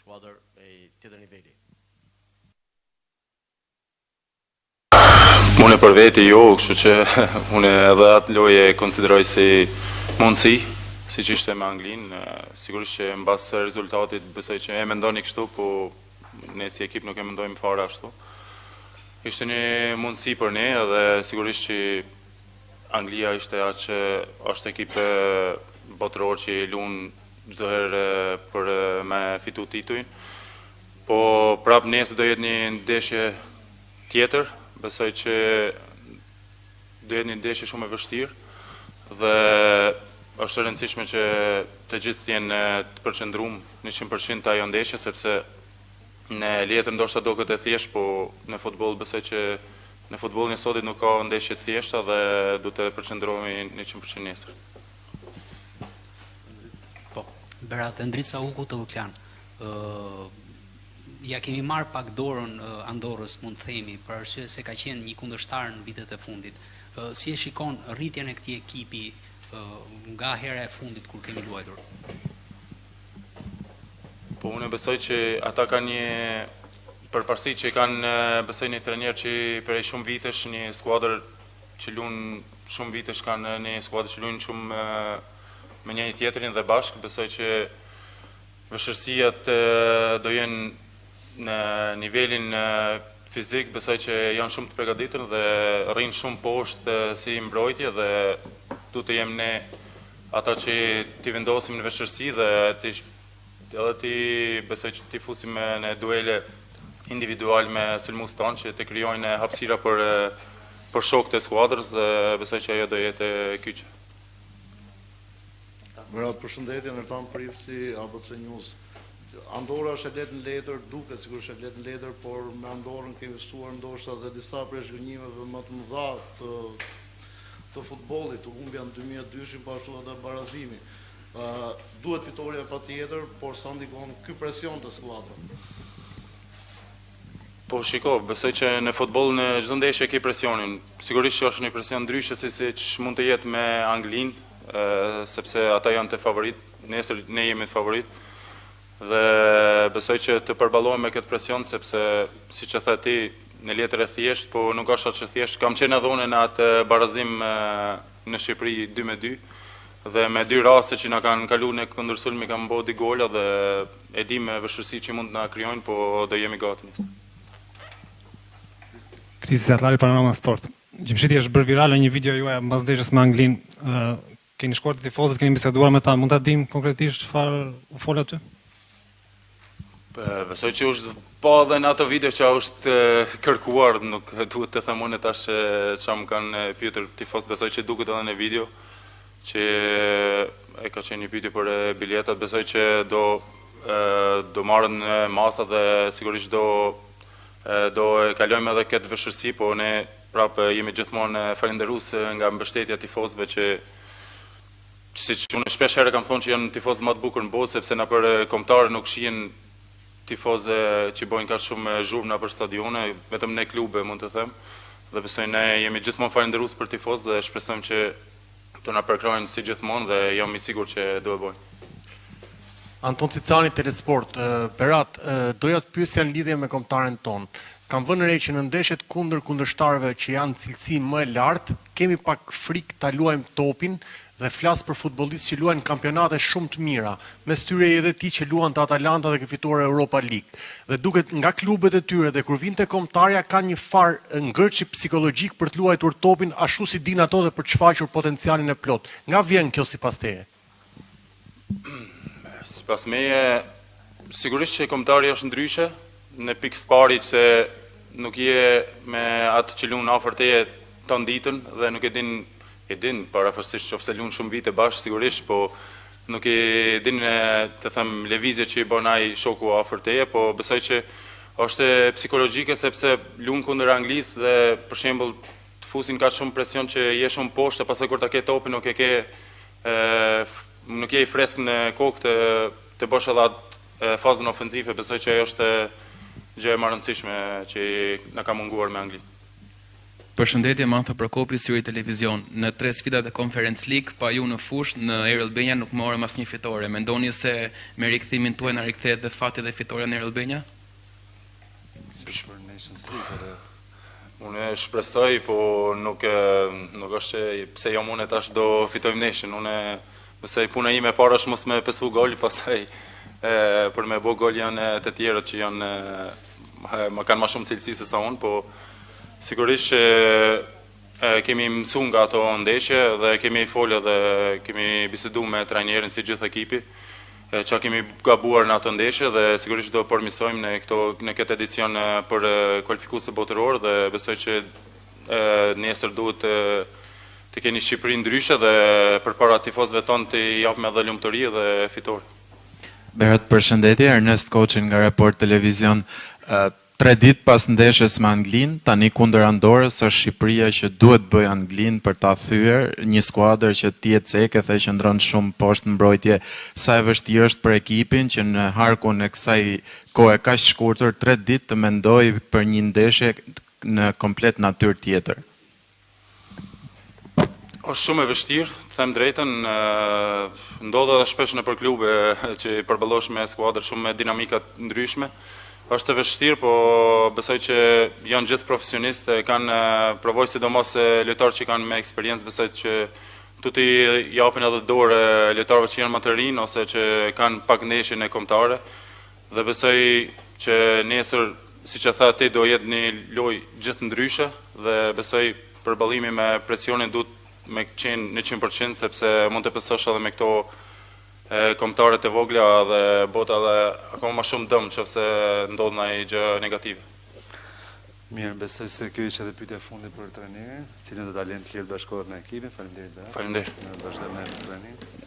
skuadër e tjetër niveli. Unë për veti jo, kështu që unë edhe atë lojë e konsideroj si mundësi, si që ishte me Anglin, sigurisht që në basë rezultatit besoj që e mendoni kështu, po ne si ekip nuk e mendojmë fare ashtu. Ishte një mundësi për ne edhe sigurisht që Anglia ishte atë që është ekip botëror që lunë çdo herë për me fitu titujin, po prap nesër do jetë një ndeshje tjetër, besoj që do jetë një ndeshje shumë e vështirë dhe është e rëndësishme që të gjithë jenë të përqendruar 100% ajo ndeshje, sepse në letër ndoshta do këtë e thjesht, po në futboll besoj që në futbollin e sotit nuk ka ndeshje të thjeshta dhe du të përqendrohemi 100% nesër. Po, Berat, Endrisa Uku të Luklan. Ja kemi marrë pak dorën Andorrës, mund të themi, për arsye se ka qenë një kundërshtar në vitet e fundit. Si e shikon rritjen e këtij ekipi nga hera e fundit kur kemi luajtur? Po unë besoj që ata kanë një përparësi që kanë besoj një trajner që për shumë vitesh, një skuadër që lunë shumë vitesh, kanë një skuadër që lunë shumë me njëri tjetrin dhe bashkë, besoj që vështirësiat do jenë në nivelin fizik, besoj që janë shumë të përgatitur dhe rrinë shumë poshtë si mbrojtje dhe du të jem ne ata që t'i vendosim në vështirësi dhe edhe ti besoj që t'i fusim në duele individual me sulmues tonë që të krijojnë hapësira për shokët e skuadrës dhe besoj që ajo do jetë kyçe. Berat, përshëndetje, Ertan Prifsi, ABC News. Andorra është e letë në letër, duket sikur është e letë në letër, por me Andorrën kemi mësuar ndoshta dhe disa prej zhgënjimeve më të mëdha të futbollit, të humbja në 2002, po ashtu edhe barazimi. Duhet fitoria patjetër, por sa ndikon ky presion të skuadrës? Po shiko, besoj që në futboll në çdo ndeshje ke presionin. Sigurisht që është një presion ndryshe se si mund të jetë me Anglin, sepse ata janë të favorit, nesër ne jemi të favorit. Dhe besoj që të përballohem me këtë presion sepse siç e the ti në letër e thjesht, po nuk është atë që thjesht. Kam qenë edhe unë në atë barazim në Shqipëri 2-2 dhe me dy raste që na kanë kaluar në kundërsulm i kanë bërë 2 gola dhe e di me vështirësi që mund të na krijojnë, po do jemi gati nesër. Krisi Atlari, Panorama Sport. Gjimshiti është bërë virale një video juaj mbas ndeshjes me Anglin. Keni shkuar te tifozët, keni biseduar me ta, mund ta dim konkretisht çfarë u fol aty? Besoj që është po edhe në ato video që është kërkuar, nuk duhet të them unë tash çfarë më kanë pyetur tifozët, besoj që duket edhe në video që e ka qenë një pyetje për biletat, besoj që do marrën masa dhe sigurisht do e kalojmë edhe këtë vështirësi, po ne prapë jemi gjithmonë falënderues nga mbështetja e tifozëve që siç unë shpesh herë kam thonë që janë tifozë më të bukur në botë, sepse na për kombëtarë nuk shihen tifozë që bojnë kaq shumë zhurmë në për stadione, vetëm ne klube mund të them. Dhe besoj ne jemi gjithmonë falënderues për tifozë dhe shpresojmë që të na përkrojnë si gjithmonë dhe jam i sigurt që do e bëjnë. Anton Cicani, Telesport. Berat, doja të pyesja në lidhje me kombëtaren ton. Kam vënë re që në ndeshjet kundërshtarëve që janë cilësi më e lartë, kemi pak frikë ta luajmë topin dhe flas për futbollistë që luajnë kampionate shumë të mira. Mes tyre edhe ti që luan te Atalanta dhe ke fituar Europa League. Dhe duket nga klubet e tyre dhe kur vinte kombëtarja kanë një farë ngërçi psikologjik për të luajtur topin ashtu si din ato dhe për të shfaqur potencialin e plot. Nga vjen kjo sipas teje? Sipas meje, sigurisht që kombëtari është ndryshe, në pikë pari se nuk je me atë që luan afër teje ton ditën dhe nuk e din parafërsisht qofse luan shumë vite bashkë sigurisht, po nuk e din të them lëvizje që i bën ai shoku afër teje, po besoj që është psikologjike sepse luan kundër Anglisë dhe për shembull të fusin kaq shumë presion që je shumë poshtë, pastaj kur ta ke topin nuk je i freskë në kokë të bësh edhe atë fazën ofensive, besoj që ajo është gjë e rëndësishme që na ka munguar me Anglinë. Përshëndetje, Mantha Prokopi, Syri Televizion. Në 3 sfidat e Conference League, pa ju në fush, në Air Albania nuk morëm asnjë fitore. Mendoni se me rikthimin tuaj na rikthehet dhe fati dhe fitoria në Air Albania? Unë shpresoj, po nuk është që pse jam unë tash do fitojmë Nation. Unë besoj puna ime e parë është mos me pesu gol, pastaj për me bë gol janë të tjerët që janë më kanë më shumë cilësi se sa unë, po sigurisht kemi mësu nga ato ndeshje dhe kemi folë dhe kemi bisedu me trajnerin si gjithë ekipi që kemi gabuar në ato ndeshje dhe sigurisht do përmisojmë në këtë edicion për kualifikuese botëror dhe besoj që nesër duhet të keni Shqipëri ndryshe dhe përpara tifozëve tonë të japim edhe lumturi dhe fitore. Berat, përshëndetje, Ernest Koçin nga Report Televizion. 3 ditë pas ndeshjes me Anglinë, tani kundër Andorës është Shqipëria që duhet bëj Anglinë për ta thyer, një skuadër që tihet cekë dhe qëndron shumë poshtë mbrojtje. Sa e vështirë është për ekipin që në harkun e kësaj kohe kaq shkurtër 3 ditë të mendoj për një ndeshje në komplet natyrë tjetër. Është shumë e vështirë, them drejtën, ndodh edhe shpesh nëpër klube që përballosh me skuadra shumë me dinamika ndryshme. Është e vështirë, po besoj që janë gjithë profesionistë, kanë provoj sidomos lojtarë që kanë me eksperiencë, besoj që tuti japin edhe dorë lojtarëve që janë më të rinj ose që kanë pak ndeshje në kombëtare. Dhe besoj që nesër, siç e tha ti, do jetë një lojë gjithë ndryshe dhe besoj përballimi me presionin duhet me qenë 100%, sepse mund të pesosh edhe me këto kombëtarët e vogla dhe bota dhe akoma më shumë dëm nëse ndodh ndonjë gjë negative. Mirë, besoj se kjo ishte edhe pyetja e fundit për trajnerin, cilën do ta lënë të lirë bashkëkohet me ekipin. Faleminderit. Faleminderit. Në vazhdim me trajnerin.